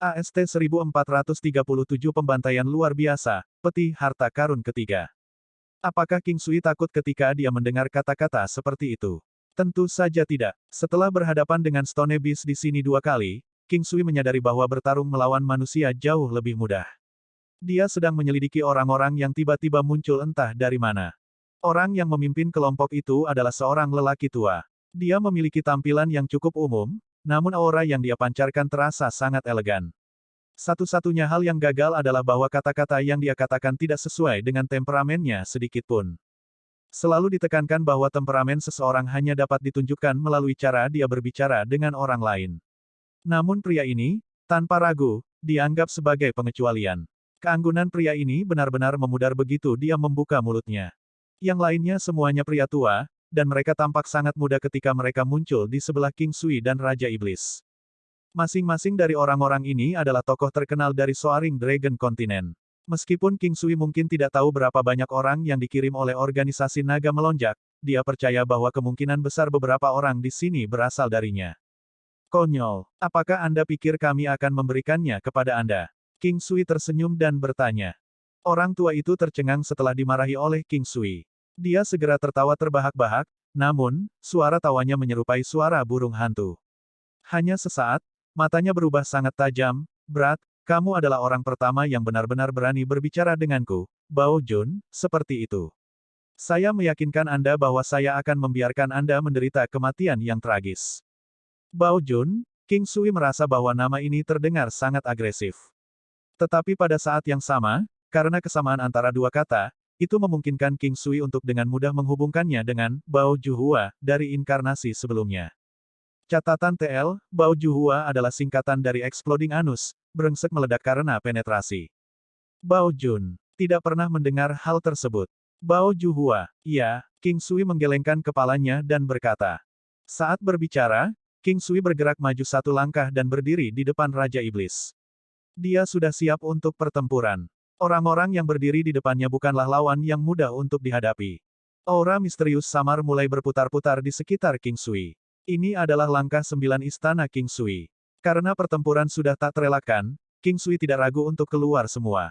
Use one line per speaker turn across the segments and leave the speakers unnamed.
AST 1437 Pembantaian luar biasa, peti harta karun ketiga. Apakah King Sui takut ketika dia mendengar kata-kata seperti itu? Tentu saja tidak. Setelah berhadapan dengan Stone Beast di sini 2 kali, King Sui menyadari bahwa bertarung melawan manusia jauh lebih mudah. Dia sedang menyelidiki orang-orang yang tiba-tiba muncul entah dari mana. Orang yang memimpin kelompok itu adalah seorang lelaki tua. Dia memiliki tampilan yang cukup umum, namun aura yang dia pancarkan terasa sangat elegan. Satu-satunya hal yang gagal adalah bahwa kata-kata yang dia katakan tidak sesuai dengan temperamennya sedikit pun. Selalu ditekankan bahwa temperamen seseorang hanya dapat ditunjukkan melalui cara dia berbicara dengan orang lain. Namun pria ini, tanpa ragu, dianggap sebagai pengecualian. Keanggunan pria ini benar-benar memudar begitu dia membuka mulutnya. Yang lainnya semuanya pria tua, dan mereka tampak sangat muda ketika mereka muncul di sebelah King Sui dan Raja Iblis. Masing-masing dari orang-orang ini adalah tokoh terkenal dari Soaring Dragon Continent. Meskipun King Sui mungkin tidak tahu berapa banyak orang yang dikirim oleh organisasi naga melonjak, dia percaya bahwa kemungkinan besar beberapa orang di sini berasal darinya. Konyol, apakah Anda pikir kami akan memberikannya kepada Anda? King Sui tersenyum dan bertanya. Orang tua itu tercengang setelah dimarahi oleh King Sui. Dia segera tertawa terbahak-bahak, namun, suara tawanya menyerupai suara burung hantu. Hanya sesaat, matanya berubah sangat tajam. Berat, kamu adalah orang pertama yang benar-benar berani berbicara denganku, Bao Jun, seperti itu. Saya meyakinkan Anda bahwa saya akan membiarkan Anda menderita kematian yang tragis. Bao Jun, King Sui merasa bahwa nama ini terdengar sangat agresif. Tetapi pada saat yang sama, karena kesamaan antara dua kata, itu memungkinkan King Sui untuk dengan mudah menghubungkannya dengan Bao Juhua dari inkarnasi sebelumnya. Catatan TL, Bao Juhua adalah singkatan dari Exploding Anus, brengsek meledak karena penetrasi. Bao Jun tidak pernah mendengar hal tersebut. Bao Juhua, iya, King Sui menggelengkan kepalanya dan berkata. Saat berbicara, King Sui bergerak maju 1 langkah dan berdiri di depan Raja Iblis. Dia sudah siap untuk pertempuran. Orang-orang yang berdiri di depannya bukanlah lawan yang mudah untuk dihadapi. Aura misterius samar mulai berputar-putar di sekitar King Sui. Ini adalah langkah 9 istana King Sui. Karena pertempuran sudah tak terelakkan, King Sui tidak ragu untuk keluar semua.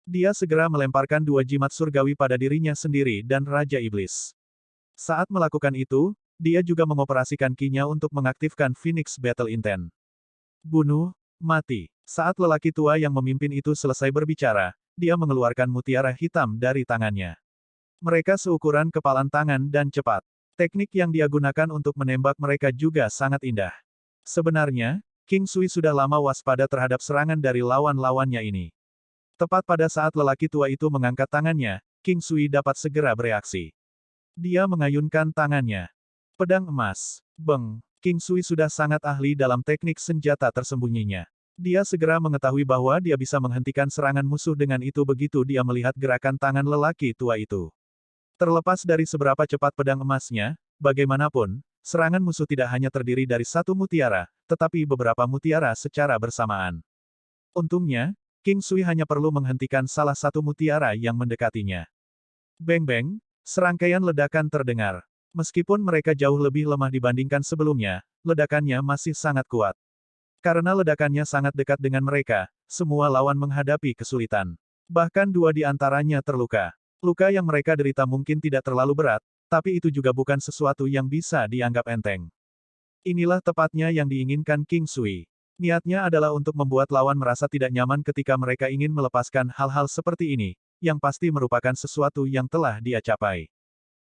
Dia segera melemparkan 2 jimat surgawi pada dirinya sendiri dan Raja Iblis. Saat melakukan itu, dia juga mengoperasikan ki-nya untuk mengaktifkan Phoenix Battle Intent. Bunuh, mati. Saat lelaki tua yang memimpin itu selesai berbicara, dia mengeluarkan mutiara hitam dari tangannya. Mereka seukuran kepalan tangan dan cepat. Teknik yang dia gunakan untuk menembak mereka juga sangat indah. Sebenarnya, King Sui sudah lama waspada terhadap serangan dari lawan-lawannya ini. Tepat pada saat lelaki tua itu mengangkat tangannya, King Sui dapat segera bereaksi. Dia mengayunkan tangannya. Pedang emas. Beng. King Sui sudah sangat ahli dalam teknik senjata tersembunyinya. Dia segera mengetahui bahwa dia bisa menghentikan serangan musuh dengan itu begitu dia melihat gerakan tangan lelaki tua itu. Terlepas dari seberapa cepat pedang emasnya, bagaimanapun, serangan musuh tidak hanya terdiri dari 1 mutiara, tetapi beberapa mutiara secara bersamaan. Untungnya, King Sui hanya perlu menghentikan salah 1 mutiara yang mendekatinya. Beng-beng, serangkaian ledakan terdengar. Meskipun mereka jauh lebih lemah dibandingkan sebelumnya, ledakannya masih sangat kuat. Karena ledakannya sangat dekat dengan mereka, semua lawan menghadapi kesulitan. Bahkan 2 di antaranya terluka. Luka yang mereka derita mungkin tidak terlalu berat, tapi itu juga bukan sesuatu yang bisa dianggap enteng. Inilah tepatnya yang diinginkan King Sui. Niatnya adalah untuk membuat lawan merasa tidak nyaman ketika mereka ingin melepaskan hal-hal seperti ini, yang pasti merupakan sesuatu yang telah dia capai.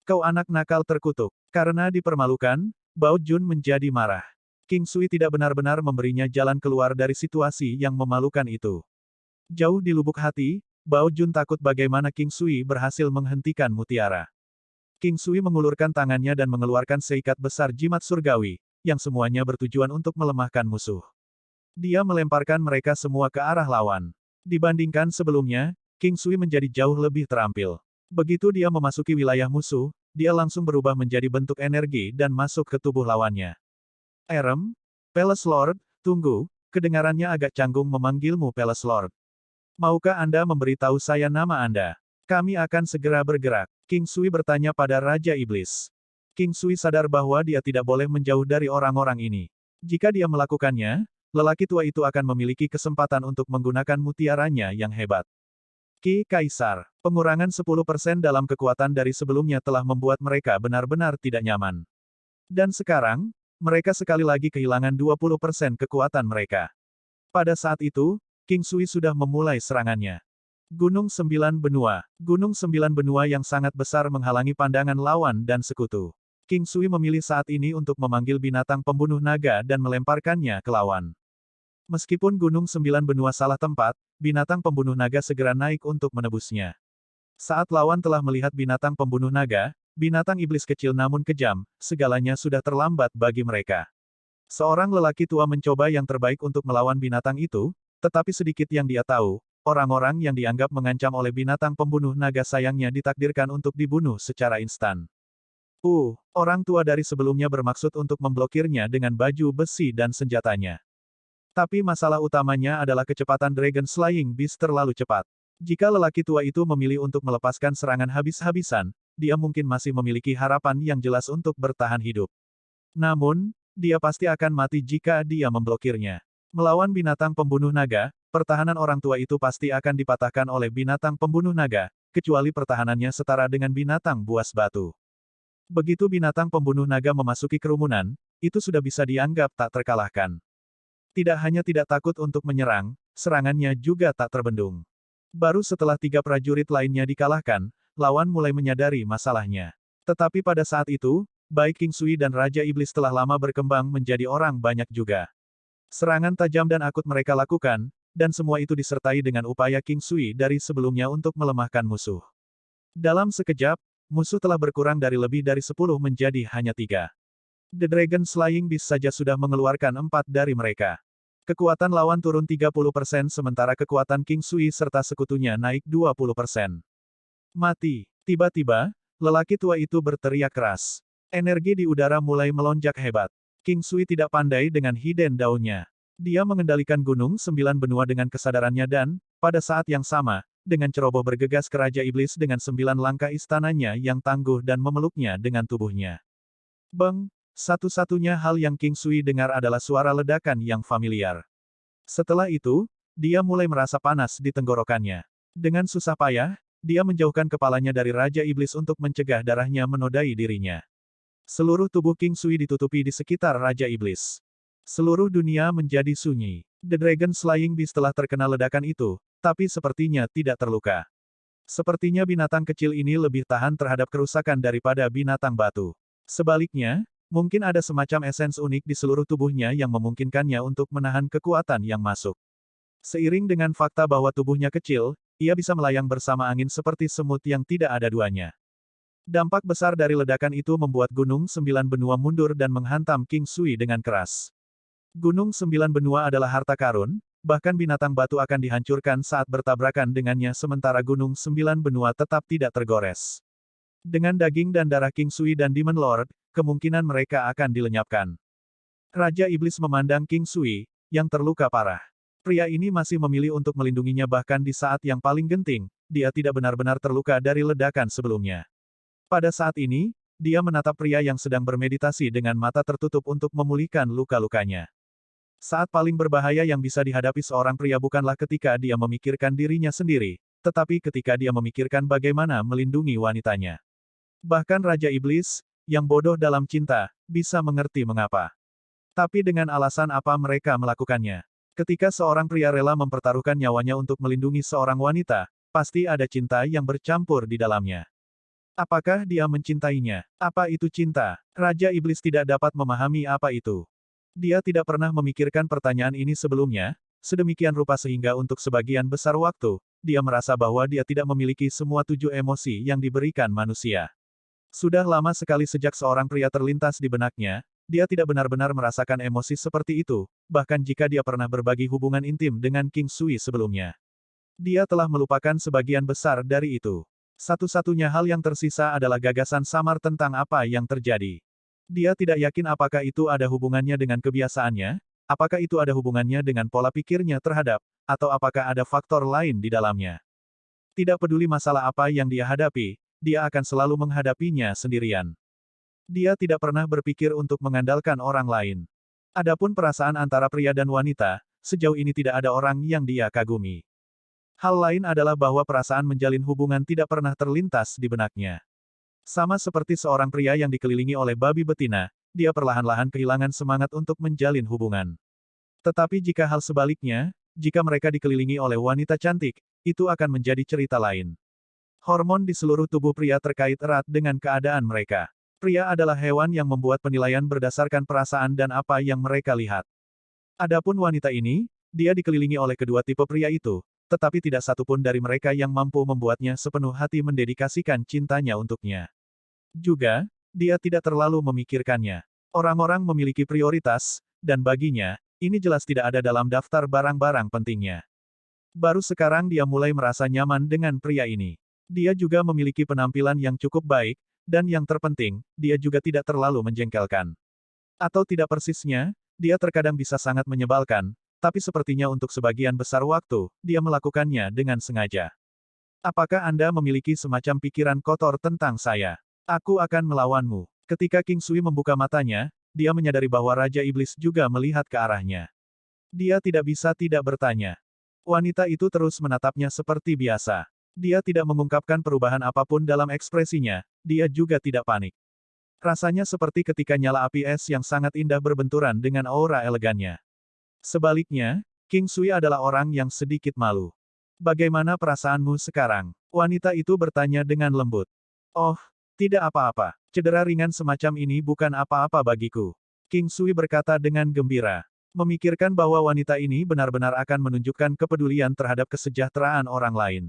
Kau anak nakal terkutuk. Karena dipermalukan, Bao Jun menjadi marah. King Sui tidak benar-benar memberinya jalan keluar dari situasi yang memalukan itu. Jauh di lubuk hati, Bao Jun takut bagaimana King Sui berhasil menghentikan mutiara. King Sui mengulurkan tangannya dan mengeluarkan seikat besar jimat surgawi, yang semuanya bertujuan untuk melemahkan musuh. Dia melemparkan mereka semua ke arah lawan. Dibandingkan sebelumnya, King Sui menjadi jauh lebih terampil. Begitu dia memasuki wilayah musuh, dia langsung berubah menjadi bentuk energi dan masuk ke tubuh lawannya. Erem, Palace Lord, tunggu, kedengarannya agak canggung memanggilmu Palace Lord. Maukah Anda memberitahu saya nama Anda? Kami akan segera bergerak. King Sui bertanya pada Raja Iblis. King Sui sadar bahwa dia tidak boleh menjauh dari orang-orang ini. Jika dia melakukannya, lelaki tua itu akan memiliki kesempatan untuk menggunakan mutiaranya yang hebat. Ki Kaisar, pengurangan 10% dalam kekuatan dari sebelumnya telah membuat mereka benar-benar tidak nyaman. Dan sekarang, mereka sekali lagi kehilangan 20% kekuatan mereka. Pada saat itu, King Sui sudah memulai serangannya. Gunung Sembilan Benua. Gunung Sembilan Benua yang sangat besar menghalangi pandangan lawan dan sekutu. King Sui memilih saat ini untuk memanggil binatang pembunuh naga dan melemparkannya ke lawan. Meskipun Gunung Sembilan Benua salah tempat, binatang pembunuh naga segera naik untuk menebusnya. Saat lawan telah melihat binatang pembunuh naga, binatang iblis kecil namun kejam, segalanya sudah terlambat bagi mereka. Seorang lelaki tua mencoba yang terbaik untuk melawan binatang itu, tetapi sedikit yang dia tahu, orang-orang yang dianggap mengancam oleh binatang pembunuh naga sayangnya ditakdirkan untuk dibunuh secara instan. Orang tua dari sebelumnya bermaksud untuk memblokirnya dengan baju besi dan senjatanya. Tapi masalah utamanya adalah kecepatan Dragon Slaying Beast terlalu cepat. Jika lelaki tua itu memilih untuk melepaskan serangan habis-habisan, dia mungkin masih memiliki harapan yang jelas untuk bertahan hidup. Namun, dia pasti akan mati jika dia memblokirnya. Melawan binatang pembunuh naga, pertahanan orang tua itu pasti akan dipatahkan oleh binatang pembunuh naga, kecuali pertahanannya setara dengan binatang buas batu. Begitu binatang pembunuh naga memasuki kerumunan, itu sudah bisa dianggap tak terkalahkan. Tidak hanya tidak takut untuk menyerang, serangannya juga tak terbendung. Baru setelah 3 prajurit lainnya dikalahkan, lawan mulai menyadari masalahnya. Tetapi pada saat itu, baik King Sui dan Raja Iblis telah lama berkembang menjadi orang banyak juga. Serangan tajam dan akut mereka lakukan, dan semua itu disertai dengan upaya King Sui dari sebelumnya untuk melemahkan musuh. Dalam sekejap, musuh telah berkurang dari lebih dari 10 menjadi hanya 3. The Dragon Slaying Beast saja sudah mengeluarkan 4 dari mereka. Kekuatan lawan turun 30% sementara kekuatan King Sui serta sekutunya naik 20%. Mati. Tiba-tiba, lelaki tua itu berteriak keras. Energi di udara mulai melonjak hebat. King Sui tidak pandai dengan hidden daunnya. Dia mengendalikan Gunung Sembilan Benua dengan kesadarannya dan, pada saat yang sama, dengan ceroboh bergegas ke Raja Iblis dengan 9 langkah istananya yang tangguh dan memeluknya dengan tubuhnya. Beng! Satu-satunya hal yang King Sui dengar adalah suara ledakan yang familiar. Setelah itu, dia mulai merasa panas di tenggorokannya. Dengan susah payah, dia menjauhkan kepalanya dari Raja Iblis untuk mencegah darahnya menodai dirinya. Seluruh tubuh King Sui ditutupi di sekitar Raja Iblis. Seluruh dunia menjadi sunyi. The Dragon Slaying Beast telah terkena ledakan itu, tapi sepertinya tidak terluka. Sepertinya binatang kecil ini lebih tahan terhadap kerusakan daripada binatang batu. Sebaliknya, mungkin ada semacam esens unik di seluruh tubuhnya yang memungkinkannya untuk menahan kekuatan yang masuk. Seiring dengan fakta bahwa tubuhnya kecil, ia bisa melayang bersama angin seperti semut yang tidak ada duanya. Dampak besar dari ledakan itu membuat Gunung Sembilan Benua mundur dan menghantam King Sui dengan keras. Gunung Sembilan Benua adalah harta karun, bahkan binatang batu akan dihancurkan saat bertabrakan dengannya sementara Gunung Sembilan Benua tetap tidak tergores. Dengan daging dan darah King Sui dan Demon Lord, kemungkinan mereka akan dilenyapkan. Raja Iblis memandang King Sui, yang terluka parah. Pria ini masih memilih untuk melindunginya bahkan di saat yang paling genting, dia tidak benar-benar terluka dari ledakan sebelumnya. Pada saat ini, dia menatap pria yang sedang bermeditasi dengan mata tertutup untuk memulihkan luka-lukanya. Saat paling berbahaya yang bisa dihadapi seorang pria bukanlah ketika dia memikirkan dirinya sendiri, tetapi ketika dia memikirkan bagaimana melindungi wanitanya. Bahkan Raja Iblis, yang bodoh dalam cinta, bisa mengerti mengapa. Tapi dengan alasan apa mereka melakukannya? Ketika seorang pria rela mempertaruhkan nyawanya untuk melindungi seorang wanita, pasti ada cinta yang bercampur di dalamnya. Apakah dia mencintainya? Apa itu cinta? Raja Iblis tidak dapat memahami apa itu. Dia tidak pernah memikirkan pertanyaan ini sebelumnya, sedemikian rupa sehingga untuk sebagian besar waktu, dia merasa bahwa dia tidak memiliki semua 7 emosi yang diberikan manusia. Sudah lama sekali sejak seorang pria terlintas di benaknya, dia tidak benar-benar merasakan emosi seperti itu, bahkan jika dia pernah berbagi hubungan intim dengan King Sui sebelumnya. Dia telah melupakan sebagian besar dari itu. Satu-satunya hal yang tersisa adalah gagasan samar tentang apa yang terjadi. Dia tidak yakin apakah itu ada hubungannya dengan kebiasaannya, apakah itu ada hubungannya dengan pola pikirnya terhadap, atau apakah ada faktor lain di dalamnya. Tidak peduli masalah apa yang dia hadapi, dia akan selalu menghadapinya sendirian. Dia tidak pernah berpikir untuk mengandalkan orang lain. Adapun perasaan antara pria dan wanita, sejauh ini tidak ada orang yang dia kagumi. Hal lain adalah bahwa perasaan menjalin hubungan tidak pernah terlintas di benaknya. Sama seperti seorang pria yang dikelilingi oleh babi betina, dia perlahan-lahan kehilangan semangat untuk menjalin hubungan. Tetapi jika hal sebaliknya, jika mereka dikelilingi oleh wanita cantik, itu akan menjadi cerita lain. Hormon di seluruh tubuh pria terkait erat dengan keadaan mereka. Pria adalah hewan yang membuat penilaian berdasarkan perasaan dan apa yang mereka lihat. Adapun wanita ini, dia dikelilingi oleh kedua tipe pria itu, tetapi tidak satupun dari mereka yang mampu membuatnya sepenuh hati mendedikasikan cintanya untuknya. Juga, dia tidak terlalu memikirkannya. Orang-orang memiliki prioritas, dan baginya, ini jelas tidak ada dalam daftar barang-barang pentingnya. Baru sekarang dia mulai merasa nyaman dengan pria ini. Dia juga memiliki penampilan yang cukup baik, dan yang terpenting, dia juga tidak terlalu menjengkelkan. Atau tidak persisnya, dia terkadang bisa sangat menyebalkan, tapi sepertinya untuk sebagian besar waktu, dia melakukannya dengan sengaja. Apakah Anda memiliki semacam pikiran kotor tentang saya? Aku akan melawanmu. Ketika King Sui membuka matanya, dia menyadari bahwa Raja Iblis juga melihat ke arahnya. Dia tidak bisa tidak bertanya. Wanita itu terus menatapnya seperti biasa. Dia tidak mengungkapkan perubahan apapun dalam ekspresinya, dia juga tidak panik. Rasanya seperti ketika nyala api es yang sangat indah berbenturan dengan aura elegannya. Sebaliknya, King Sui adalah orang yang sedikit malu. Bagaimana perasaanmu sekarang? Wanita itu bertanya dengan lembut. Oh, tidak apa-apa. Cedera ringan semacam ini bukan apa-apa bagiku. King Sui berkata dengan gembira. Memikirkan bahwa wanita ini benar-benar akan menunjukkan kepedulian terhadap kesejahteraan orang lain.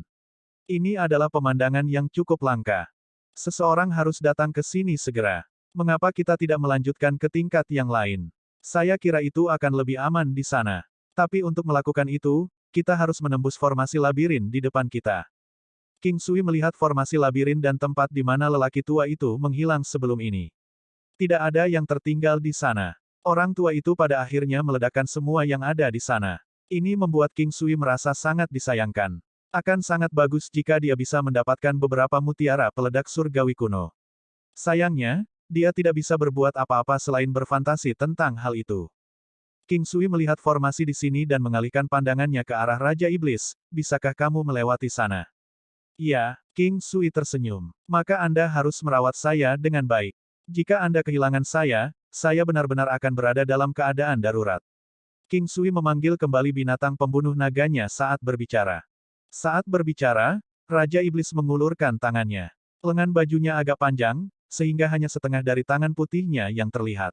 Ini adalah pemandangan yang cukup langka. Seseorang harus datang ke sini segera. Mengapa kita tidak melanjutkan ke tingkat yang lain? Saya kira itu akan lebih aman di sana. Tapi untuk melakukan itu, kita harus menembus formasi labirin di depan kita. King Sui melihat formasi labirin dan tempat di mana lelaki tua itu menghilang sebelum ini. Tidak ada yang tertinggal di sana. Orang tua itu pada akhirnya meledakkan semua yang ada di sana. Ini membuat King Sui merasa sangat disayangkan. Akan sangat bagus jika dia bisa mendapatkan beberapa mutiara peledak surgawi kuno. Sayangnya, dia tidak bisa berbuat apa-apa selain berfantasi tentang hal itu. King Sui melihat formasi di sini dan mengalihkan pandangannya ke arah Raja Iblis. Bisakah kamu melewati sana? Ya, King Sui tersenyum. Maka Anda harus merawat saya dengan baik. Jika Anda kehilangan saya benar-benar akan berada dalam keadaan darurat. King Sui memanggil kembali binatang pembunuh naganya saat berbicara. Saat berbicara, Raja Iblis mengulurkan tangannya. Lengan bajunya agak panjang, sehingga hanya setengah dari tangan putihnya yang terlihat.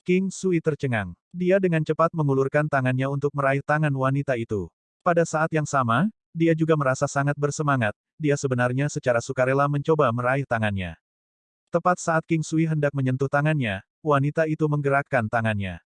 King Sui tercengang. Dia dengan cepat mengulurkan tangannya untuk meraih tangan wanita itu. Pada saat yang sama, dia juga merasa sangat bersemangat, dia sebenarnya secara sukarela mencoba meraih tangannya. Tepat saat King Sui hendak menyentuh tangannya, wanita itu menggerakkan tangannya.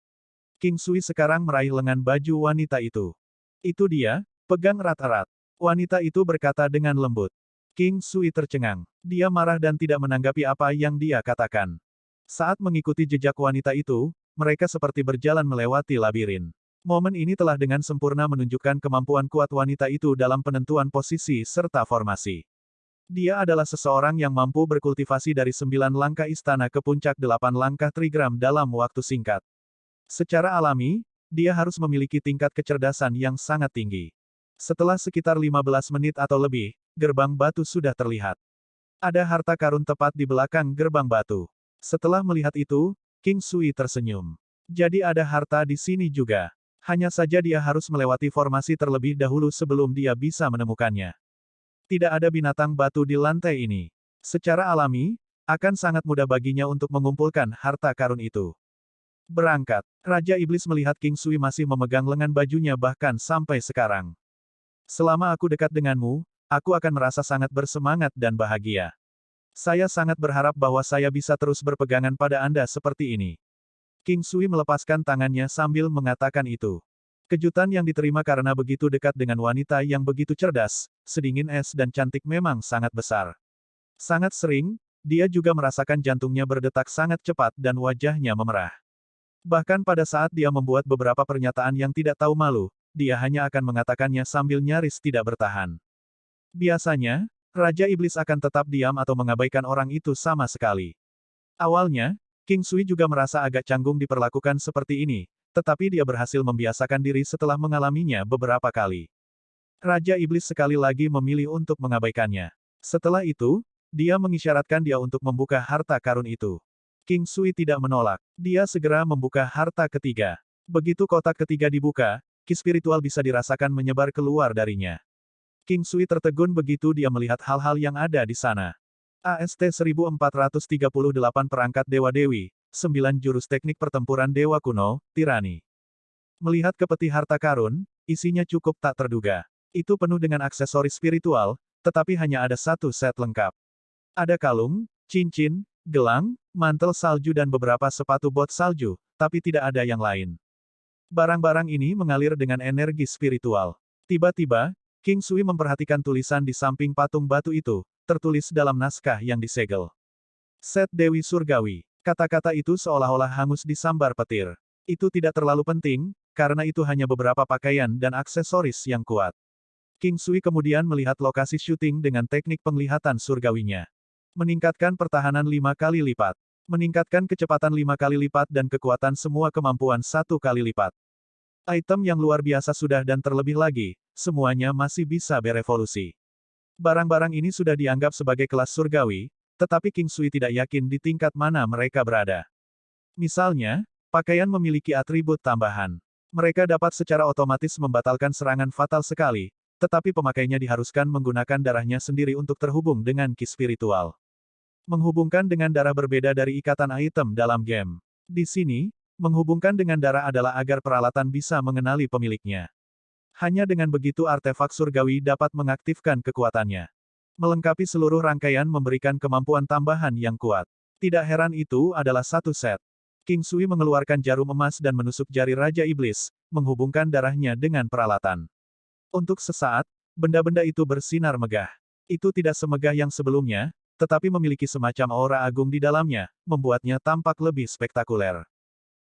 King Sui sekarang meraih lengan baju wanita itu. Itu dia, pegang erat-erat. Wanita itu berkata dengan lembut. King Sui tercengang. Dia marah dan tidak menanggapi apa yang dia katakan. Saat mengikuti jejak wanita itu, mereka seperti berjalan melewati labirin. Momen ini telah dengan sempurna menunjukkan kemampuan kuat wanita itu dalam penentuan posisi serta formasi. Dia adalah seseorang yang mampu berkultivasi dari 9 langkah istana ke puncak 8 langkah trigram dalam waktu singkat. Secara alami, dia harus memiliki tingkat kecerdasan yang sangat tinggi. Setelah sekitar 15 menit atau lebih, gerbang batu sudah terlihat. Ada harta karun tepat di belakang gerbang batu. Setelah melihat itu, King Sui tersenyum. Jadi ada harta di sini juga. Hanya saja dia harus melewati formasi terlebih dahulu sebelum dia bisa menemukannya. Tidak ada binatang batu di lantai ini. Secara alami, akan sangat mudah baginya untuk mengumpulkan harta karun itu. Berangkat, Raja Iblis melihat King Sui masih memegang lengan bajunya bahkan sampai sekarang. Selama aku dekat denganmu, aku akan merasa sangat bersemangat dan bahagia. Saya sangat berharap bahwa saya bisa terus berpegangan pada Anda seperti ini. King Sui melepaskan tangannya sambil mengatakan itu. Kejutan yang diterima karena begitu dekat dengan wanita yang begitu cerdas, sedingin es dan cantik memang sangat besar. Sangat sering, dia juga merasakan jantungnya berdetak sangat cepat dan wajahnya memerah. Bahkan pada saat dia membuat beberapa pernyataan yang tidak tahu malu, dia hanya akan mengatakannya sambil nyaris tidak bertahan. Biasanya, Raja Iblis akan tetap diam atau mengabaikan orang itu sama sekali. Awalnya, King Sui juga merasa agak canggung diperlakukan seperti ini, tetapi dia berhasil membiasakan diri setelah mengalaminya beberapa kali. Raja Iblis sekali lagi memilih untuk mengabaikannya. Setelah itu, dia mengisyaratkan dia untuk membuka harta karun itu. King Sui tidak menolak. Dia segera membuka harta ketiga. Begitu kotak ketiga dibuka, ki spiritual bisa dirasakan menyebar keluar darinya. King Sui tertegun begitu dia melihat hal-hal yang ada di sana. AST 1438 perangkat Dewa-Dewi, 9 jurus teknik pertempuran Dewa Kuno, Tirani. Melihat ke peti harta karun, isinya cukup tak terduga. Itu penuh dengan aksesoris spiritual, tetapi hanya ada satu set lengkap. Ada kalung, cincin, gelang, mantel salju dan beberapa sepatu bot salju, tapi tidak ada yang lain. Barang-barang ini mengalir dengan energi spiritual. Tiba-tiba, King Sui memperhatikan tulisan di samping patung batu itu, tertulis dalam naskah yang disegel. Set Dewi Surgawi. Kata-kata itu seolah-olah hangus disambar petir. Itu tidak terlalu penting, karena itu hanya beberapa pakaian dan aksesoris yang kuat. King Sui kemudian melihat lokasi syuting dengan teknik penglihatan surgawinya. Meningkatkan pertahanan 5 kali lipat. Meningkatkan kecepatan 5 kali lipat dan kekuatan semua kemampuan 1 kali lipat. Item yang luar biasa sudah dan terlebih lagi, semuanya masih bisa berevolusi. Barang-barang ini sudah dianggap sebagai kelas surgawi, tetapi King Sui tidak yakin di tingkat mana mereka berada. Misalnya, pakaian memiliki atribut tambahan. Mereka dapat secara otomatis membatalkan serangan fatal sekali, tetapi pemakainya diharuskan menggunakan darahnya sendiri untuk terhubung dengan ki spiritual. Menghubungkan dengan darah berbeda dari ikatan item dalam game. Di sini, menghubungkan dengan darah adalah agar peralatan bisa mengenali pemiliknya. Hanya dengan begitu artefak surgawi dapat mengaktifkan kekuatannya. Melengkapi seluruh rangkaian memberikan kemampuan tambahan yang kuat. Tidak heran itu adalah satu set. King Sui mengeluarkan jarum emas dan menusuk jari Raja Iblis, menghubungkan darahnya dengan peralatan. Untuk sesaat, benda-benda itu bersinar megah. Itu tidak semegah yang sebelumnya, tetapi memiliki semacam aura agung di dalamnya, membuatnya tampak lebih spektakuler.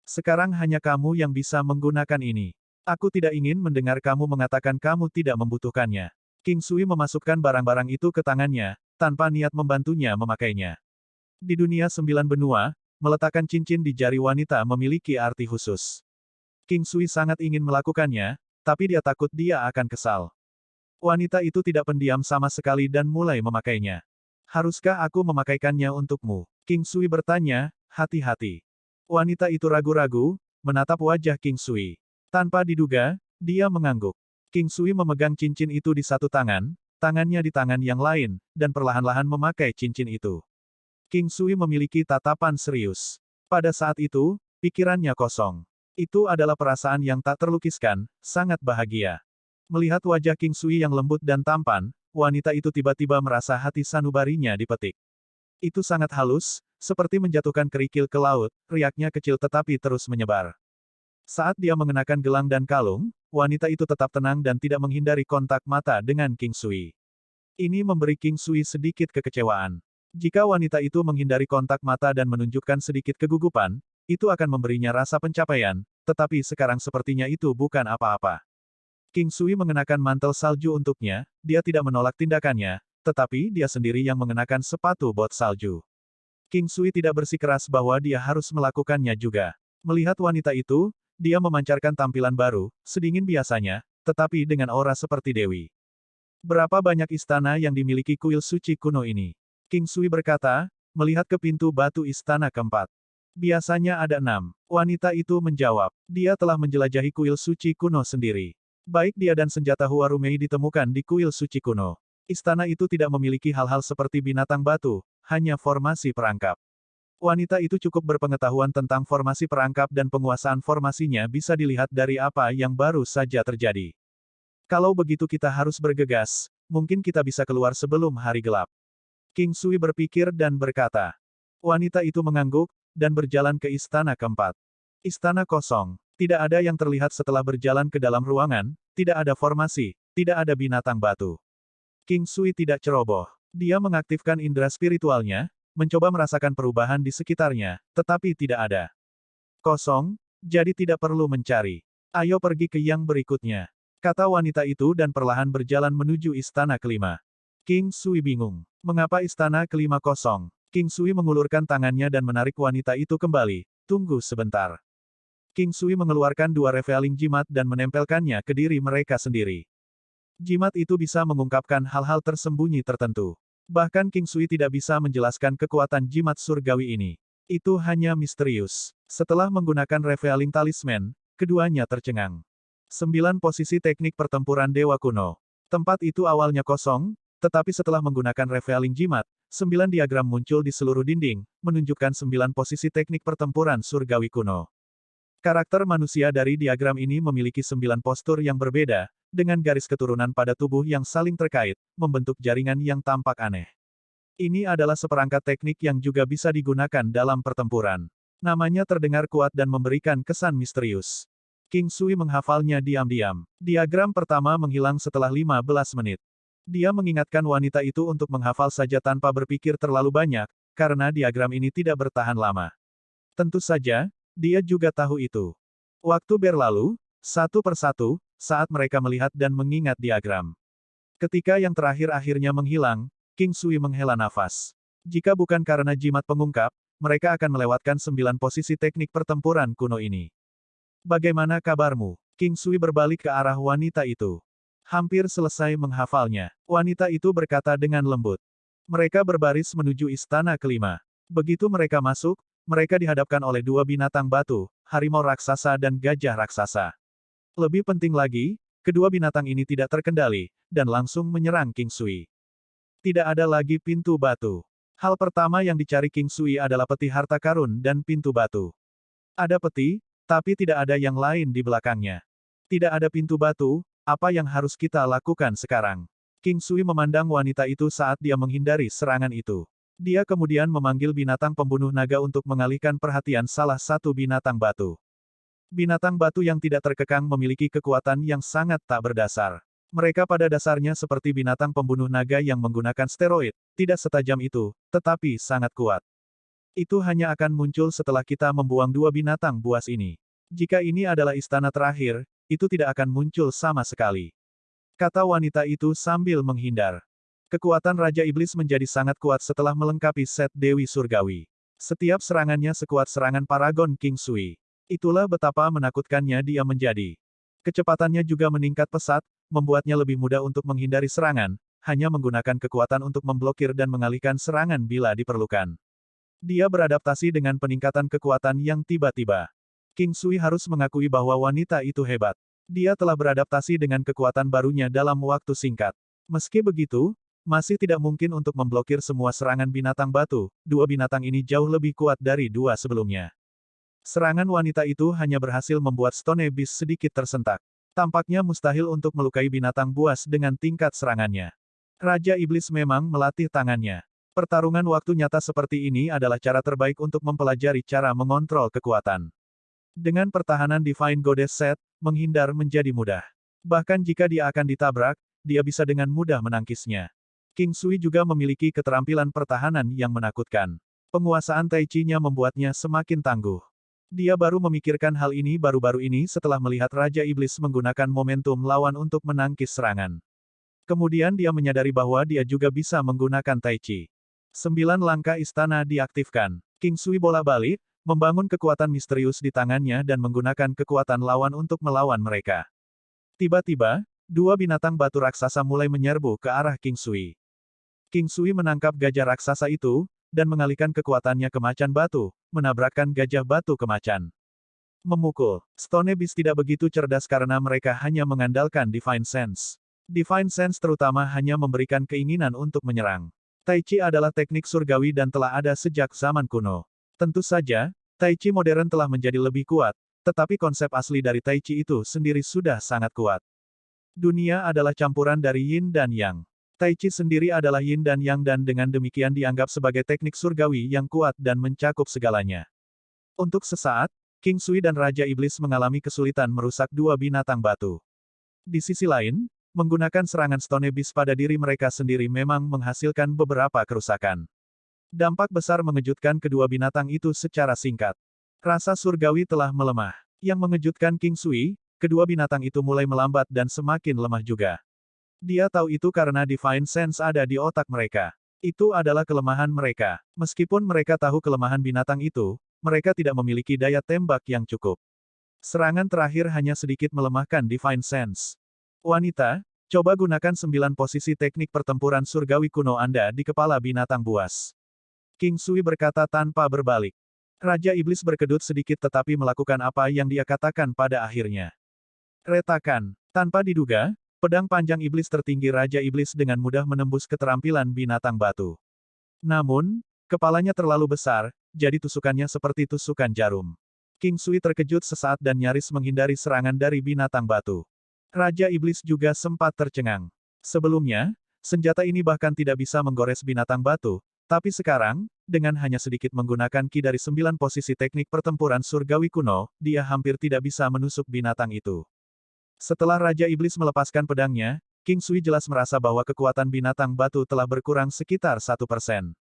Sekarang hanya kamu yang bisa menggunakan ini. Aku tidak ingin mendengar kamu mengatakan kamu tidak membutuhkannya. King Sui memasukkan barang-barang itu ke tangannya, tanpa niat membantunya memakainya. Di dunia 9 benua, meletakkan cincin di jari wanita memiliki arti khusus. King Sui sangat ingin melakukannya, tapi dia takut dia akan kesal. Wanita itu tidak pendiam sama sekali dan mulai memakainya. Haruskah aku memakaikannya untukmu? King Sui bertanya, hati-hati. Wanita itu ragu-ragu, menatap wajah King Sui. Tanpa diduga, dia mengangguk. King Sui memegang cincin itu di satu tangan, tangannya di tangan yang lain, dan perlahan-lahan memakai cincin itu. King Sui memiliki tatapan serius. Pada saat itu, pikirannya kosong. Itu adalah perasaan yang tak terlukiskan, sangat bahagia. Melihat wajah King Sui yang lembut dan tampan, wanita itu tiba-tiba merasa hati sanubarinya dipetik. Itu sangat halus, seperti menjatuhkan kerikil ke laut, riaknya kecil tetapi terus menyebar. Saat dia mengenakan gelang dan kalung, wanita itu tetap tenang dan tidak menghindari kontak mata dengan King Sui. Ini memberi King Sui sedikit kekecewaan. Jika wanita itu menghindari kontak mata dan menunjukkan sedikit kegugupan, itu akan memberinya rasa pencapaian, tetapi sekarang sepertinya itu bukan apa-apa. King Sui mengenakan mantel salju untuknya, dia tidak menolak tindakannya, tetapi dia sendiri yang mengenakan sepatu bot salju. King Sui tidak bersikeras bahwa dia harus melakukannya juga. Melihat wanita itu, dia memancarkan tampilan baru, sedingin biasanya, tetapi dengan aura seperti dewi. Berapa banyak istana yang dimiliki kuil suci kuno ini? King Sui berkata, melihat ke pintu batu istana keempat. Biasanya ada 6. Wanita itu menjawab, dia telah menjelajahi kuil suci kuno sendiri. Baik dia dan senjata Huarumei ditemukan di kuil suci kuno. Istana itu tidak memiliki hal-hal seperti binatang batu, hanya formasi perangkap. Wanita itu cukup berpengetahuan tentang formasi perangkap dan penguasaan formasinya bisa dilihat dari apa yang baru saja terjadi. Kalau begitu kita harus bergegas, mungkin kita bisa keluar sebelum hari gelap. King Sui berpikir dan berkata. Wanita itu mengangguk, dan berjalan ke istana keempat. Istana kosong. Tidak ada yang terlihat setelah berjalan ke dalam ruangan, tidak ada formasi, tidak ada binatang batu. King Sui tidak ceroboh. Dia mengaktifkan indera spiritualnya, mencoba merasakan perubahan di sekitarnya, tetapi tidak ada. Kosong, jadi tidak perlu mencari. Ayo pergi ke yang berikutnya. Kata wanita itu dan perlahan berjalan menuju istana kelima. King Sui bingung. Mengapa istana kelima kosong? King Sui mengulurkan tangannya dan menarik wanita itu kembali. Tunggu sebentar. King Sui mengeluarkan dua revealing jimat dan menempelkannya ke diri mereka sendiri. Jimat itu bisa mengungkapkan hal-hal tersembunyi tertentu. Bahkan King Sui tidak bisa menjelaskan kekuatan jimat surgawi ini. Itu hanya misterius. Setelah menggunakan revealing talisman, keduanya tercengang. 9 posisi teknik pertempuran Dewa Kuno. Tempat itu awalnya kosong, tetapi setelah menggunakan revealing jimat, 9 diagram muncul di seluruh dinding, menunjukkan 9 posisi teknik pertempuran surgawi kuno. Karakter manusia dari diagram ini memiliki 9 postur yang berbeda, dengan garis keturunan pada tubuh yang saling terkait, membentuk jaringan yang tampak aneh. Ini adalah seperangkat teknik yang juga bisa digunakan dalam pertempuran. Namanya terdengar kuat dan memberikan kesan misterius. King Sui menghafalnya diam-diam. Diagram pertama menghilang setelah 15 menit. Dia mengingatkan wanita itu untuk menghafal saja tanpa berpikir terlalu banyak, karena diagram ini tidak bertahan lama. Tentu saja, dia juga tahu itu. Waktu berlalu, satu persatu, saat mereka melihat dan mengingat diagram. Ketika yang terakhir akhirnya menghilang, King Sui menghela nafas. Jika bukan karena jimat pengungkap, mereka akan melewatkan 9 posisi teknik pertempuran kuno ini. Bagaimana kabarmu? King Sui berbalik ke arah wanita itu. Hampir selesai menghafalnya. Wanita itu berkata dengan lembut. Mereka berbaris menuju istana kelima. Begitu mereka masuk, mereka dihadapkan oleh dua binatang batu, harimau raksasa dan gajah raksasa. Lebih penting lagi, kedua binatang ini tidak terkendali, dan langsung menyerang King Sui. Tidak ada lagi pintu batu. Hal pertama yang dicari King Sui adalah peti harta karun dan pintu batu. Ada peti, tapi tidak ada yang lain di belakangnya. Tidak ada pintu batu, apa yang harus kita lakukan sekarang? King Sui memandang wanita itu saat dia menghindari serangan itu. Dia kemudian memanggil binatang pembunuh naga untuk mengalihkan perhatian salah satu binatang batu. Binatang batu yang tidak terkekang memiliki kekuatan yang sangat tak berdasar. Mereka pada dasarnya seperti binatang pembunuh naga yang menggunakan steroid, tidak setajam itu, tetapi sangat kuat. Itu hanya akan muncul setelah kita membuang dua binatang buas ini. Jika ini adalah istana terakhir, itu tidak akan muncul sama sekali. Kata wanita itu sambil menghindar. Kekuatan Raja Iblis menjadi sangat kuat setelah melengkapi set Dewi Surgawi. Setiap serangannya sekuat serangan Paragon King Sui. Itulah betapa menakutkannya dia menjadi. Kecepatannya juga meningkat pesat, membuatnya lebih mudah untuk menghindari serangan, hanya menggunakan kekuatan untuk memblokir dan mengalihkan serangan bila diperlukan. Dia beradaptasi dengan peningkatan kekuatan yang tiba-tiba. King Sui harus mengakui bahwa wanita itu hebat. Dia telah beradaptasi dengan kekuatan barunya dalam waktu singkat. Meski begitu, masih tidak mungkin untuk memblokir semua serangan binatang batu, dua binatang ini jauh lebih kuat dari dua sebelumnya. Serangan wanita itu hanya berhasil membuat Stone Beast sedikit tersentak. Tampaknya mustahil untuk melukai binatang buas dengan tingkat serangannya. Raja Iblis memang melatih tangannya. Pertarungan waktu nyata seperti ini adalah cara terbaik untuk mempelajari cara mengontrol kekuatan. Dengan pertahanan Divine Goddess Set, menghindar menjadi mudah. Bahkan jika dia akan ditabrak, dia bisa dengan mudah menangkisnya. King Sui juga memiliki keterampilan pertahanan yang menakutkan. Penguasaan Tai Chi-nya membuatnya semakin tangguh. Dia baru memikirkan hal ini baru-baru ini setelah melihat Raja Iblis menggunakan momentum lawan untuk menangkis serangan. Kemudian dia menyadari bahwa dia juga bisa menggunakan Tai Chi. 9 langkah istana diaktifkan. King Sui bola-balik, membangun kekuatan misterius di tangannya dan menggunakan kekuatan lawan untuk melawan mereka. Tiba-tiba, dua binatang batu raksasa mulai menyerbu ke arah King Sui. King Sui menangkap gajah raksasa itu, dan mengalihkan kekuatannya ke macan batu, menabrakkan gajah batu ke macan. Memukul. Stone Beast tidak begitu cerdas karena mereka hanya mengandalkan Divine Sense. Divine Sense terutama hanya memberikan keinginan untuk menyerang. Tai Chi adalah teknik surgawi dan telah ada sejak zaman kuno. Tentu saja, Tai Chi modern telah menjadi lebih kuat, tetapi konsep asli dari Tai Chi itu sendiri sudah sangat kuat. Dunia adalah campuran dari Yin dan Yang. Tai Chi sendiri adalah Yin dan Yang dan dengan demikian dianggap sebagai teknik surgawi yang kuat dan mencakup segalanya. Untuk sesaat, King Sui dan Raja Iblis mengalami kesulitan merusak dua binatang batu. Di sisi lain, menggunakan serangan Stone Beast pada diri mereka sendiri memang menghasilkan beberapa kerusakan. Dampak besar mengejutkan kedua binatang itu secara singkat. Rasa surgawi telah melemah. Yang mengejutkan King Sui, kedua binatang itu mulai melambat dan semakin lemah juga. Dia tahu itu karena Divine Sense ada di otak mereka. Itu adalah kelemahan mereka. Meskipun mereka tahu kelemahan binatang itu, mereka tidak memiliki daya tembak yang cukup. Serangan terakhir hanya sedikit melemahkan Divine Sense. Wanita, coba gunakan 9 posisi teknik pertempuran surgawi kuno Anda di kepala binatang buas. King Sui berkata tanpa berbalik. Raja Iblis berkedut sedikit tetapi melakukan apa yang dia katakan pada akhirnya. Retakan. Tanpa diduga, pedang panjang iblis tertinggi Raja Iblis dengan mudah menembus keterampilan binatang batu. Namun, kepalanya terlalu besar, jadi tusukannya seperti tusukan jarum. King Sui terkejut sesaat dan nyaris menghindari serangan dari binatang batu. Raja Iblis juga sempat tercengang. Sebelumnya, senjata ini bahkan tidak bisa menggores binatang batu, tapi sekarang, dengan hanya sedikit menggunakan ki dari 9 posisi teknik pertempuran surgawi kuno, dia hampir tidak bisa menusuk binatang itu. Setelah Raja Iblis melepaskan pedangnya, King Sui jelas merasa bahwa kekuatan binatang batu telah berkurang sekitar 1%.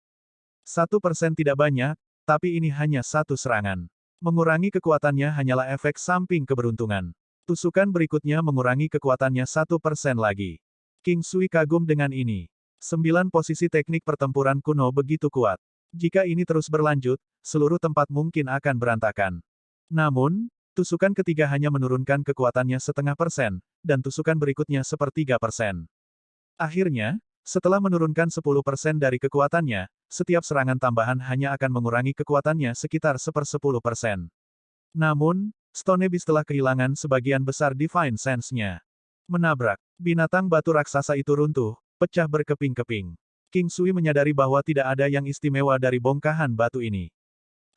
1% tidak banyak, tapi ini hanya satu serangan. Mengurangi kekuatannya hanyalah efek samping keberuntungan. Tusukan berikutnya mengurangi kekuatannya 1% lagi. King Sui kagum dengan ini. 9 posisi teknik pertempuran kuno begitu kuat. Jika ini terus berlanjut, seluruh tempat mungkin akan berantakan. Namun, tusukan ketiga hanya menurunkan kekuatannya 0,5%, dan tusukan berikutnya 1/3%. Akhirnya, setelah menurunkan 10% dari kekuatannya, setiap serangan tambahan hanya akan mengurangi kekuatannya sekitar 1/10%. Namun, Stone Beast telah kehilangan sebagian besar Divine Sense-nya. Menabrak. Binatang batu raksasa itu runtuh, pecah berkeping-keping. King Sui menyadari bahwa tidak ada yang istimewa dari bongkahan batu ini.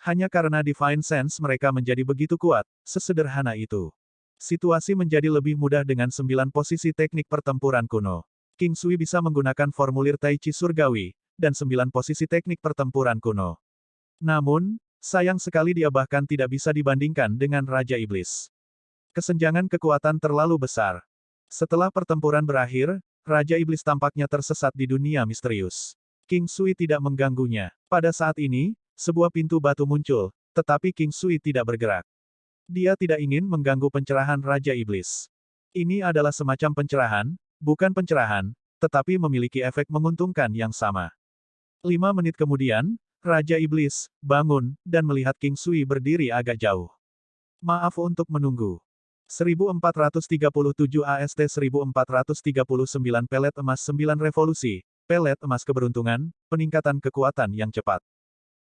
Hanya karena Divine Sense mereka menjadi begitu kuat, sesederhana itu. Situasi menjadi lebih mudah dengan 9 posisi teknik pertempuran kuno. King Sui bisa menggunakan formulir Tai Chi surgawi, dan 9 posisi teknik pertempuran kuno. Namun, sayang sekali dia bahkan tidak bisa dibandingkan dengan Raja Iblis. Kesenjangan kekuatan terlalu besar. Setelah pertempuran berakhir, Raja Iblis tampaknya tersesat di dunia misterius. King Sui tidak mengganggunya. Pada saat ini, sebuah pintu batu muncul, tetapi King Sui tidak bergerak. Dia tidak ingin mengganggu pencerahan Raja Iblis. Ini adalah semacam pencerahan, bukan pencerahan, tetapi memiliki efek menguntungkan yang sama. 5 menit kemudian, Raja Iblis bangun dan melihat King Sui berdiri agak jauh. Maaf untuk menunggu. 1437 AST 1439 pelet emas 9 revolusi, pelet emas keberuntungan, peningkatan kekuatan yang cepat.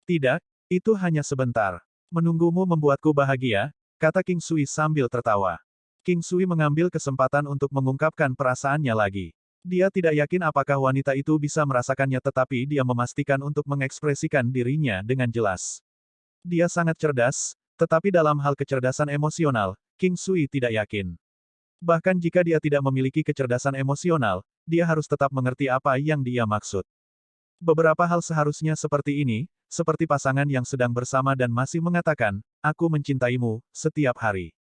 Tidak, itu hanya sebentar. Menunggumu membuatku bahagia, kata King Sui sambil tertawa. King Sui mengambil kesempatan untuk mengungkapkan perasaannya lagi. Dia tidak yakin apakah wanita itu bisa merasakannya tetapi dia memastikan untuk mengekspresikan dirinya dengan jelas. Dia sangat cerdas, tetapi dalam hal kecerdasan emosional, King Sui tidak yakin. Bahkan jika dia tidak memiliki kecerdasan emosional, dia harus tetap mengerti apa yang dia maksud. Beberapa hal seharusnya seperti ini, seperti pasangan yang sedang bersama dan masih mengatakan, "Aku mencintaimu," setiap hari.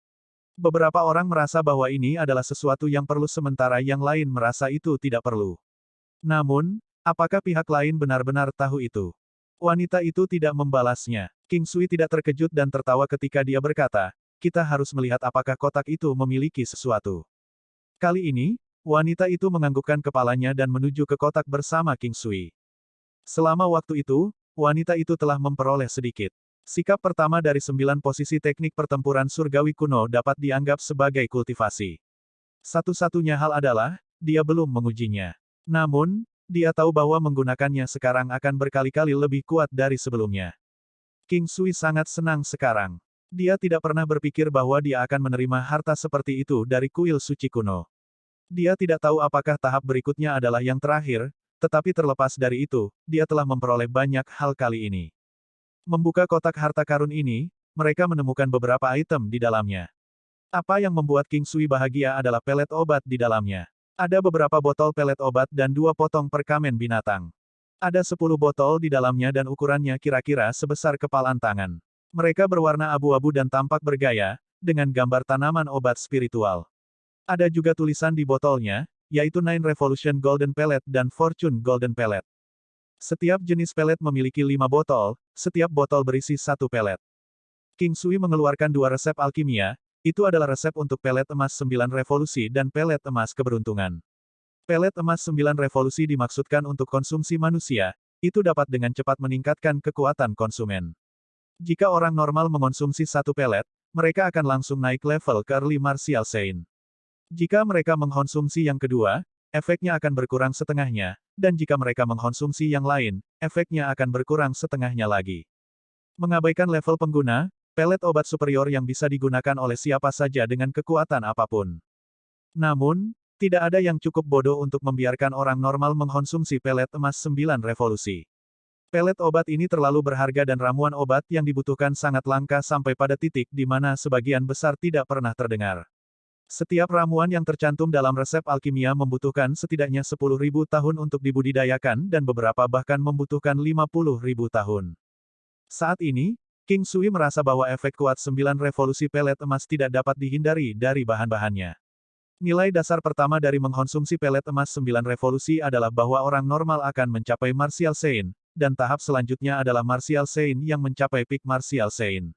Beberapa orang merasa bahwa ini adalah sesuatu yang perlu sementara yang lain merasa itu tidak perlu. Namun, apakah pihak lain benar-benar tahu itu? Wanita itu tidak membalasnya. King Sui tidak terkejut dan tertawa ketika dia berkata, "Kita harus melihat apakah kotak itu memiliki sesuatu." Kali ini, wanita itu menganggukkan kepalanya dan menuju ke kotak bersama King Sui. Selama waktu itu, wanita itu telah memperoleh sedikit. Sikap pertama dari 9 posisi teknik pertempuran surgawi kuno dapat dianggap sebagai kultivasi. Satu-satunya hal adalah, dia belum mengujinya. Namun, dia tahu bahwa menggunakannya sekarang akan berkali-kali lebih kuat dari sebelumnya. King Sui sangat senang sekarang. Dia tidak pernah berpikir bahwa dia akan menerima harta seperti itu dari kuil suci kuno. Dia tidak tahu apakah tahap berikutnya adalah yang terakhir, tetapi terlepas dari itu, dia telah memperoleh banyak hal kali ini. Membuka kotak harta karun ini, mereka menemukan beberapa item di dalamnya. Apa yang membuat King Sui bahagia adalah pelet obat di dalamnya. Ada beberapa botol pelet obat dan 2 potong perkamen binatang. Ada 10 botol di dalamnya dan ukurannya kira-kira sebesar kepalan tangan. Mereka berwarna abu-abu dan tampak bergaya, dengan gambar tanaman obat spiritual. Ada juga tulisan di botolnya, yaitu Nine Revolution Golden Pellet dan Fortune Golden Pellet. Setiap jenis pelet memiliki 5 botol, setiap botol berisi 1 pelet. King Sui mengeluarkan 2 resep alkimia, itu adalah resep untuk pelet emas 9 revolusi dan pelet emas keberuntungan. Pelet emas 9 revolusi dimaksudkan untuk konsumsi manusia, itu dapat dengan cepat meningkatkan kekuatan konsumen. Jika orang normal mengonsumsi 1 pelet, mereka akan langsung naik level ke Early Martial Saint. Jika mereka mengkonsumsi yang kedua, efeknya akan berkurang setengahnya, dan jika mereka mengkonsumsi yang lain, efeknya akan berkurang setengahnya lagi. Mengabaikan level pengguna, pelet obat superior yang bisa digunakan oleh siapa saja dengan kekuatan apapun. Namun, tidak ada yang cukup bodoh untuk membiarkan orang normal mengkonsumsi pelet emas 9 revolusi. Pelet obat ini terlalu berharga dan ramuan obat yang dibutuhkan sangat langka sampai pada titik di mana sebagian besar tidak pernah terdengar. Setiap ramuan yang tercantum dalam resep alkimia membutuhkan setidaknya 10.000 tahun untuk dibudidayakan dan beberapa bahkan membutuhkan 50.000 tahun. Saat ini, King Sui merasa bahwa efek kuat 9 revolusi pelet emas tidak dapat dihindari dari bahan-bahannya. Nilai dasar pertama dari mengkonsumsi pelet emas 9 revolusi adalah bahwa orang normal akan mencapai Martial Saint, dan tahap selanjutnya adalah Martial Saint yang mencapai Peak Martial Saint.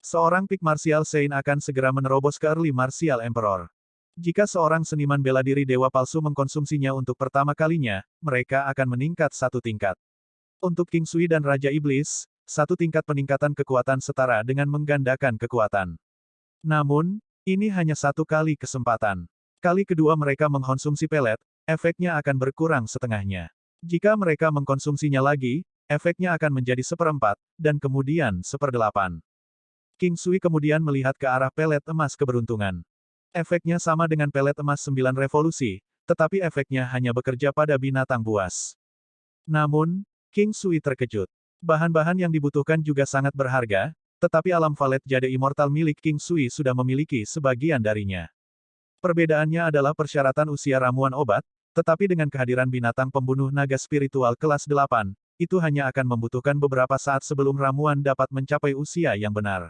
Seorang Peak Martial Saint akan segera menerobos ke Early Martial Emperor. Jika seorang seniman bela diri dewa palsu mengkonsumsinya untuk pertama kalinya, mereka akan meningkat satu tingkat. Untuk King Sui dan Raja Iblis, satu tingkat peningkatan kekuatan setara dengan menggandakan kekuatan. Namun, ini hanya satu kali kesempatan. Kali kedua mereka mengkonsumsi pelet, efeknya akan berkurang setengahnya. Jika mereka mengkonsumsinya lagi, efeknya akan menjadi seperempat, dan kemudian seperdelapan. King Sui kemudian melihat ke arah pelet emas keberuntungan. Efeknya sama dengan pelet emas 9 revolusi, tetapi efeknya hanya bekerja pada binatang buas. Namun, King Sui terkejut. Bahan-bahan yang dibutuhkan juga sangat berharga, tetapi alam valet jade immortal milik King Sui sudah memiliki sebagian darinya. Perbedaannya adalah persyaratan usia ramuan obat, tetapi dengan kehadiran binatang pembunuh naga spiritual kelas 8, itu hanya akan membutuhkan beberapa saat sebelum ramuan dapat mencapai usia yang benar.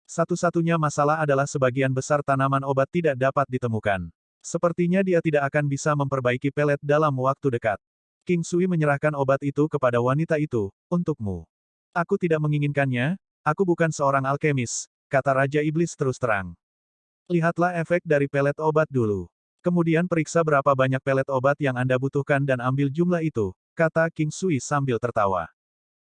Satu-satunya masalah adalah sebagian besar tanaman obat tidak dapat ditemukan. Sepertinya dia tidak akan bisa memperbaiki pelet dalam waktu dekat. King Sui menyerahkan obat itu kepada wanita itu, untukmu. Aku tidak menginginkannya, aku bukan seorang alkemis, kata Raja Iblis terus terang. Lihatlah efek dari pelet obat dulu. Kemudian periksa berapa banyak pelet obat yang Anda butuhkan dan ambil jumlah itu, kata King Sui sambil tertawa.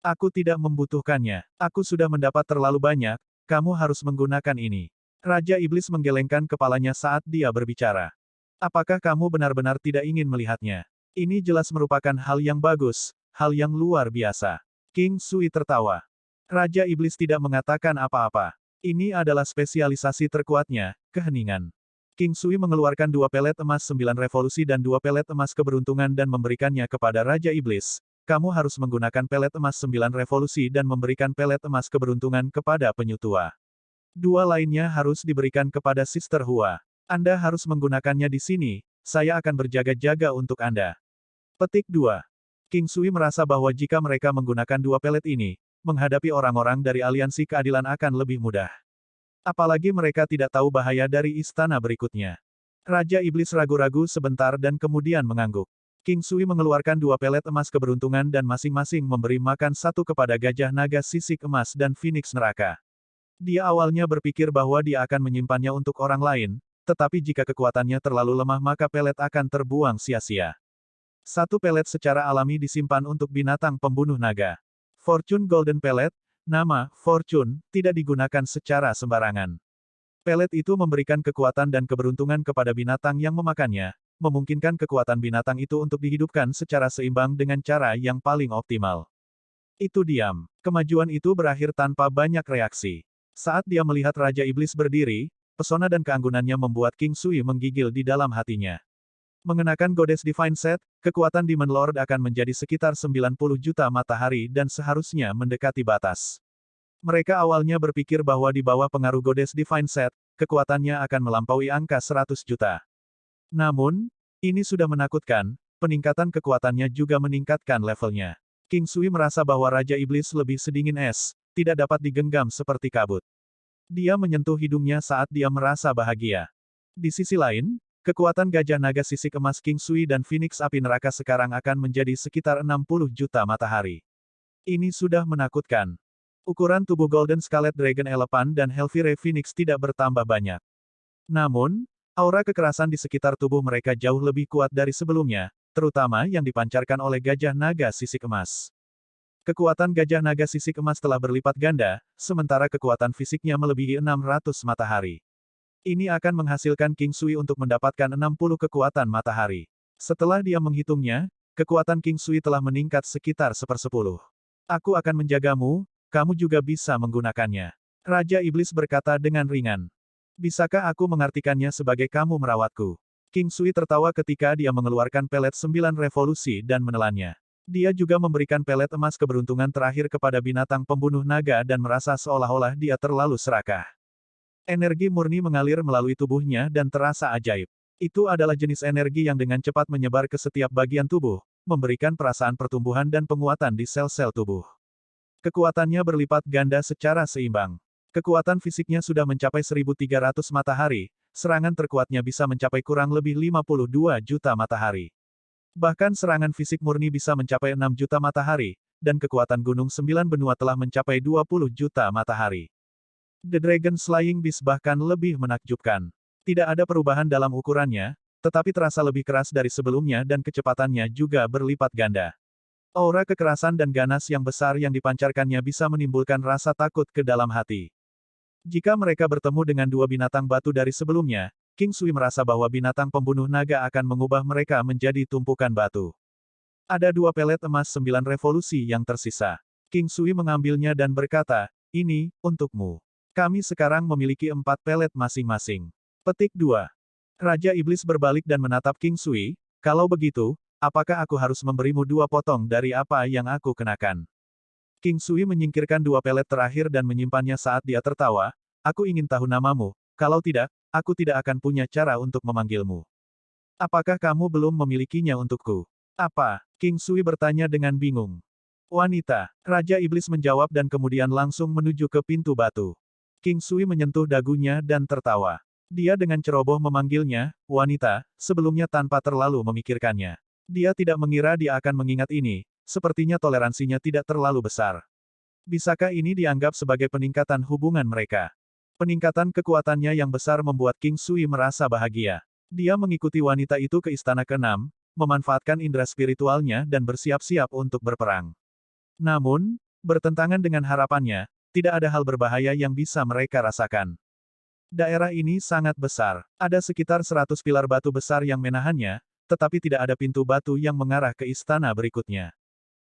Aku tidak membutuhkannya, aku sudah mendapat terlalu banyak. Kamu harus menggunakan ini. Raja Iblis menggelengkan kepalanya saat dia berbicara. Apakah kamu benar-benar tidak ingin melihatnya? Ini jelas merupakan hal yang bagus, hal yang luar biasa. King Sui tertawa. Raja Iblis tidak mengatakan apa-apa. Ini adalah spesialisasi terkuatnya, keheningan. King Sui mengeluarkan 2 pelet emas 9 revolusi dan 2 pelet emas keberuntungan dan memberikannya kepada Raja Iblis. Kamu harus menggunakan pelet emas 9 revolusi dan memberikan pelet emas keberuntungan kepada penyu tua. 2 lainnya harus diberikan kepada Sister Hua. Anda harus menggunakannya di sini, saya akan berjaga-jaga untuk Anda. Petik 2. King Sui merasa bahwa jika mereka menggunakan 2 pelet ini, menghadapi orang-orang dari aliansi keadilan akan lebih mudah. Apalagi mereka tidak tahu bahaya dari istana berikutnya. Raja Iblis ragu-ragu sebentar dan kemudian mengangguk. King Sui mengeluarkan 2 pelet emas keberuntungan dan masing-masing memberi makan satu kepada gajah naga sisik emas dan Phoenix neraka. Dia awalnya berpikir bahwa dia akan menyimpannya untuk orang lain, tetapi jika kekuatannya terlalu lemah maka pelet akan terbuang sia-sia. 1 pelet secara alami disimpan untuk binatang pembunuh naga. Fortune Golden Pellet, nama Fortune, tidak digunakan secara sembarangan. Pelet itu memberikan kekuatan dan keberuntungan kepada binatang yang memakannya, memungkinkan kekuatan binatang itu untuk dihidupkan secara seimbang dengan cara yang paling optimal. Itu diam. Kemajuan itu berakhir tanpa banyak reaksi. Saat dia melihat Raja Iblis berdiri, pesona dan keanggunannya membuat King Sui menggigil di dalam hatinya. Mengenakan Goddess Divine Set, kekuatan Demon Lord akan menjadi sekitar 90 juta matahari dan seharusnya mendekati batas. Mereka awalnya berpikir bahwa di bawah pengaruh Goddess Divine Set, kekuatannya akan melampaui angka 100 juta. Namun, ini sudah menakutkan, peningkatan kekuatannya juga meningkatkan levelnya. King Sui merasa bahwa Raja Iblis lebih sedingin es, tidak dapat digenggam seperti kabut. Dia menyentuh hidungnya saat dia merasa bahagia. Di sisi lain, kekuatan gajah naga sisik emas King Sui dan Phoenix api neraka sekarang akan menjadi sekitar 60 juta matahari. Ini sudah menakutkan. Ukuran tubuh Golden Scarlet Dragon Elephant dan Hellfire Phoenix tidak bertambah banyak. Namun, aura kekerasan di sekitar tubuh mereka jauh lebih kuat dari sebelumnya, terutama yang dipancarkan oleh gajah naga sisik emas. Kekuatan gajah naga sisik emas telah berlipat ganda, sementara kekuatan fisiknya melebihi 600 matahari. Ini akan menghasilkan King Sui untuk mendapatkan 60 kekuatan matahari. Setelah dia menghitungnya, kekuatan King Sui telah meningkat sekitar 1/10. Aku akan menjagamu, kamu juga bisa menggunakannya. Raja Iblis berkata dengan ringan. Bisakah aku mengartikannya sebagai kamu merawatku? King Sui tertawa ketika dia mengeluarkan pelet 9 revolusi dan menelannya. Dia juga memberikan pelet emas keberuntungan terakhir kepada binatang pembunuh naga dan merasa seolah-olah dia terlalu serakah. Energi murni mengalir melalui tubuhnya dan terasa ajaib. Itu adalah jenis energi yang dengan cepat menyebar ke setiap bagian tubuh, memberikan perasaan pertumbuhan dan penguatan di sel-sel tubuh. Kekuatannya berlipat ganda secara seimbang. Kekuatan fisiknya sudah mencapai 1.300 matahari, serangan terkuatnya bisa mencapai kurang lebih 52 juta matahari. Bahkan serangan fisik murni bisa mencapai 6 juta matahari, dan kekuatan Gunung 9 Benua telah mencapai 20 juta matahari. The Dragon Slaying Beast bahkan lebih menakjubkan. Tidak ada perubahan dalam ukurannya, tetapi terasa lebih keras dari sebelumnya dan kecepatannya juga berlipat ganda. Aura kekerasan dan ganas yang besar yang dipancarkannya bisa menimbulkan rasa takut ke dalam hati. Jika mereka bertemu dengan dua binatang batu dari sebelumnya, King Sui merasa bahwa binatang pembunuh naga akan mengubah mereka menjadi tumpukan batu. Ada 2 pelet emas 9 revolusi yang tersisa. King Sui mengambilnya dan berkata, ini, untukmu. Kami sekarang memiliki 4 pelet masing-masing. Petik 2. Raja Iblis berbalik dan menatap King Sui, kalau begitu, apakah aku harus memberimu 2 potong dari apa yang aku kenakan? King Sui menyingkirkan 2 pelet terakhir dan menyimpannya saat dia tertawa, aku ingin tahu namamu, kalau tidak, aku tidak akan punya cara untuk memanggilmu. Apakah kamu belum memilikinya untukku? Apa? King Sui bertanya dengan bingung. Wanita. Raja Iblis menjawab dan kemudian langsung menuju ke pintu batu. King Sui menyentuh dagunya dan tertawa. Dia dengan ceroboh memanggilnya, wanita, sebelumnya tanpa terlalu memikirkannya. Dia tidak mengira dia akan mengingat ini, sepertinya toleransinya tidak terlalu besar. Bisakah ini dianggap sebagai peningkatan hubungan mereka? Peningkatan kekuatannya yang besar membuat King Sui merasa bahagia. Dia mengikuti wanita itu ke istana ke-6, memanfaatkan indera spiritualnya dan bersiap-siap untuk berperang. Namun, bertentangan dengan harapannya, tidak ada hal berbahaya yang bisa mereka rasakan. Daerah ini sangat besar. Ada sekitar 100 pilar batu besar yang menahannya, tetapi tidak ada pintu batu yang mengarah ke istana berikutnya.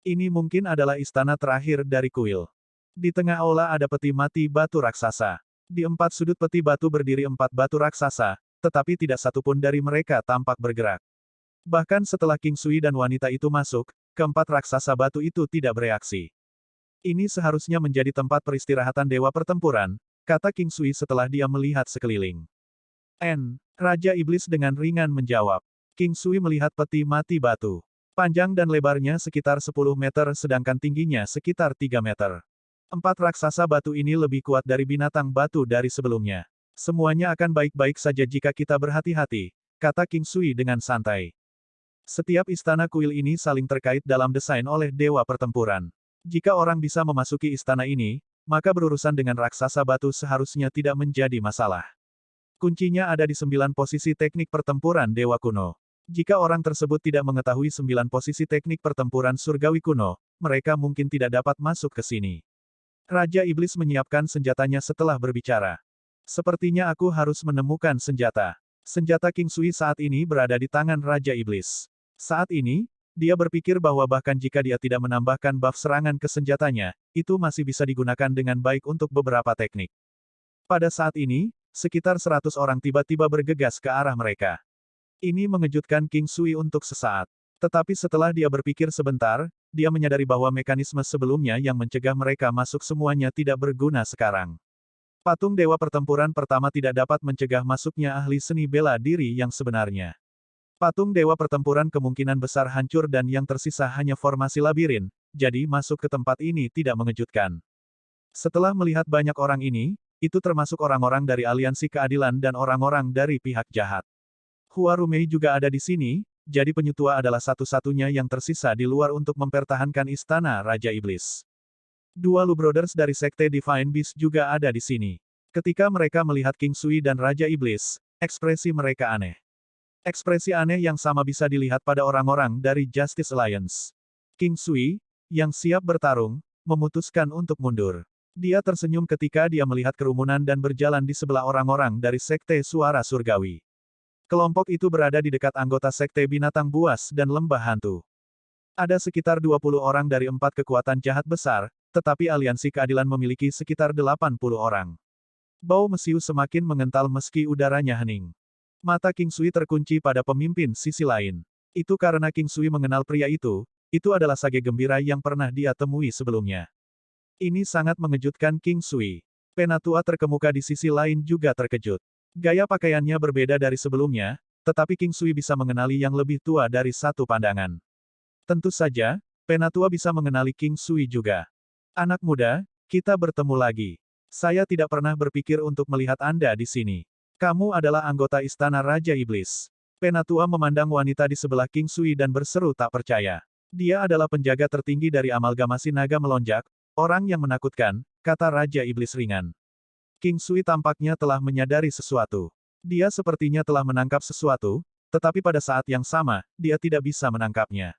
Ini mungkin adalah istana terakhir dari kuil. Di tengah aula ada peti mati batu raksasa. Di 4 sudut peti batu berdiri 4 batu raksasa, tetapi tidak satupun dari mereka tampak bergerak. Bahkan setelah King Sui dan wanita itu masuk, keempat raksasa batu itu tidak bereaksi. Ini seharusnya menjadi tempat peristirahatan dewa pertempuran, kata King Sui setelah dia melihat sekeliling. Raja Iblis dengan ringan menjawab. King Sui melihat peti mati batu. Panjang dan lebarnya sekitar 10 meter sedangkan tingginya sekitar 3 meter. 4 raksasa batu ini lebih kuat dari binatang batu dari sebelumnya. Semuanya akan baik-baik saja jika kita berhati-hati, kata King Sui dengan santai. Setiap istana kuil ini saling terkait dalam desain oleh dewa pertempuran. Jika orang bisa memasuki istana ini, maka berurusan dengan raksasa batu seharusnya tidak menjadi masalah. Kuncinya ada di 9 posisi teknik pertempuran dewa kuno. Jika orang tersebut tidak mengetahui 9 posisi teknik pertempuran surgawi kuno, mereka mungkin tidak dapat masuk ke sini. Raja Iblis menyiapkan senjatanya setelah berbicara. Sepertinya aku harus menemukan senjata. Senjata King Sui saat ini berada di tangan Raja Iblis. Saat ini, dia berpikir bahwa bahkan jika dia tidak menambahkan buff serangan ke senjatanya, itu masih bisa digunakan dengan baik untuk beberapa teknik. Pada saat ini, sekitar 100 orang tiba-tiba bergegas ke arah mereka. Ini mengejutkan King Sui untuk sesaat. Tetapi setelah dia berpikir sebentar, dia menyadari bahwa mekanisme sebelumnya yang mencegah mereka masuk semuanya tidak berguna sekarang. Patung Dewa Pertempuran pertama tidak dapat mencegah masuknya ahli seni bela diri yang sebenarnya. Patung Dewa Pertempuran kemungkinan besar hancur dan yang tersisa hanya formasi labirin, jadi masuk ke tempat ini tidak mengejutkan. Setelah melihat banyak orang ini, itu termasuk orang-orang dari Aliansi Keadilan dan orang-orang dari pihak jahat. Hua Rumei juga ada di sini, jadi penyutua adalah satu-satunya yang tersisa di luar untuk mempertahankan istana Raja Iblis. 2 Lu Brothers dari Sekte Divine Beast juga ada di sini. Ketika mereka melihat King Sui dan Raja Iblis, ekspresi mereka aneh. Ekspresi aneh yang sama bisa dilihat pada orang-orang dari Justice Alliance. King Sui, yang siap bertarung, memutuskan untuk mundur. Dia tersenyum ketika dia melihat kerumunan dan berjalan di sebelah orang-orang dari Sekte Suara Surgawi. Kelompok itu berada di dekat anggota Sekte Binatang Buas dan Lembah Hantu. Ada sekitar 20 orang dari 4 kekuatan jahat besar, tetapi Aliansi Keadilan memiliki sekitar 80 orang. Bau mesiu semakin mengental meski udaranya hening. Mata King Sui terkunci pada pemimpin sisi lain. Itu karena King Sui mengenal pria itu adalah sage gembira yang pernah dia temui sebelumnya. Ini sangat mengejutkan King Sui. Penatua terkemuka di sisi lain juga terkejut. Gaya pakaiannya berbeda dari sebelumnya, tetapi King Sui bisa mengenali yang lebih tua dari satu pandangan. Tentu saja, Penatua bisa mengenali King Sui juga. Anak muda, kita bertemu lagi. Saya tidak pernah berpikir untuk melihat Anda di sini. Kamu adalah anggota Istana Raja Iblis. Penatua memandang wanita di sebelah King Sui dan berseru tak percaya. Dia adalah penjaga tertinggi dari amalgamasi naga melonjak, orang yang menakutkan, kata Raja Iblis ringan. King Sui tampaknya telah menyadari sesuatu. Dia sepertinya telah menangkap sesuatu, tetapi pada saat yang sama, dia tidak bisa menangkapnya.